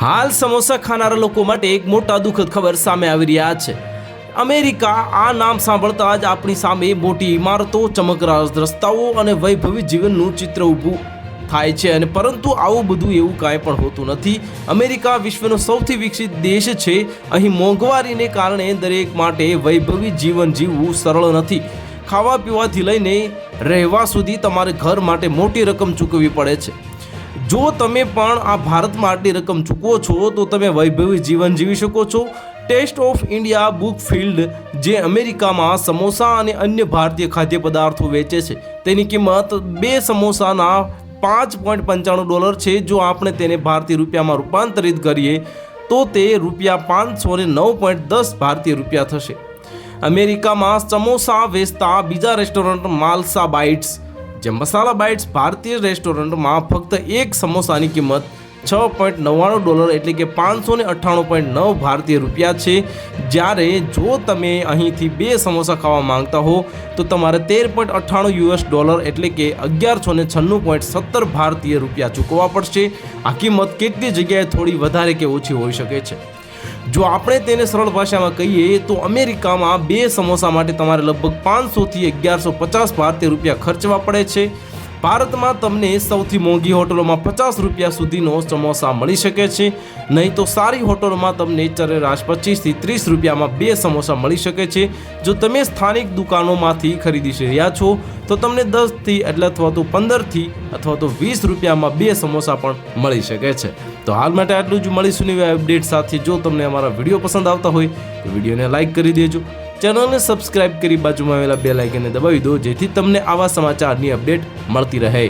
હાલ સમોસા ખાનારા લોકો માટે એક મોટા દુઃખદ ખબર સામે આવી રહ્યા છે। અમેરિકા આ નામ સાંભળતા જ આપણી સામે મોટી ઇમારતો, ચમકરાજ રસ્તાઓ અને વૈભવી જીવનનું ચિત્ર ઊભું થાય છે, અને પરંતુ આવું બધું એવું કાંઈ પણ હોતું નથી। અમેરિકા વિશ્વનો સૌથી વિકસિત દેશ છે। અહીં મોંઘવારીને કારણે દરેક માટે વૈભવી જીવન જીવવું સરળ નથી। ખાવા પીવાથી લઈને રહેવા સુધી તમારે ઘર માટે મોટી રકમ ચૂકવવી પડે છે। જો તમે પણ આ ભારતમાં આટલી રકમ ચૂકવો છો તો તમે વૈભવી જીવન જીવી શકો છો। ટેસ્ટ ઓફ ઇન્ડિયા બુકફિલ્ડ જે અમેરિકામાં સમોસા અને અન્ય ભારતીય ખાદ્ય પદાર્થો વેચે છે, તેની કિંમત 2 સમોસાના $5.95 છે। જો આપણે તેને ભારતીય રૂપિયામાં રૂપાંતરિત કરીએ તો તે ₹509.10 ભારતીય રૂપિયા થશે। અમેરિકામાં સમોસા વેચતા બીજા રેસ્ટોરન્ટ માલસા બાઇટ્સ જે મસાલા બાઇટ્સ ભારતીય રેસ્ટોરન્ટમાં ફક્ત એક સમોસાની કિંમત $6.99 એટલે કે $598.9 ભારતીય રૂપિયા છે। જ્યારે જો તમે અહીંથી 2 સમોસા ખાવા માંગતા હો તો તમારે $13.98 એટલે કે $1196.70 ભારતીય રૂપિયા ચૂકવવા પડશે। આ કિંમત કેટલી જગ્યાએ થોડી વધારે કે ઓછી હોઈ શકે છે। જો આપણે તેને સરળ ભાષામાં કહીએ તો અમેરિકામાં 2 સમોસા માટે તમારે લગભગ 500 થી 1150 ભારતીય રૂપિયા ખર્ચવા પડે છે। ભારતમાં તમને સૌથી મોંઘી હોટલોમાં $50 સુધીનો સમોસા મળી શકે છે, નહીં તો સારી હોટલોમાં તમને સરેરાશ 25 થી 30 રૂપિયામાં 2 સમોસા મળી શકે છે। જો તમે સ્થાનિક દુકાનોમાંથી ખરીદી રહ્યા છો તો તમને 10 થી અથવા તો 15 થી અથવા તો 20 રૂપિયામાં 2 સમોસા પણ મળી શકે છે। તો હાલ માટે આટલું જ। મળીશું નવી અપડેટ સાથે। જો તમને અમારા વિડીયો પસંદ આવતા હોય તો વિડીયોને લાઇક કરી દેજો, ચેનલને સબસ્ક્રાઇબ કરી બાજુમાં આવેલા બેલ આઇકનને દબાવી દો, જેથી તમને આવા સમાચારની અપડેટ મળતી રહે।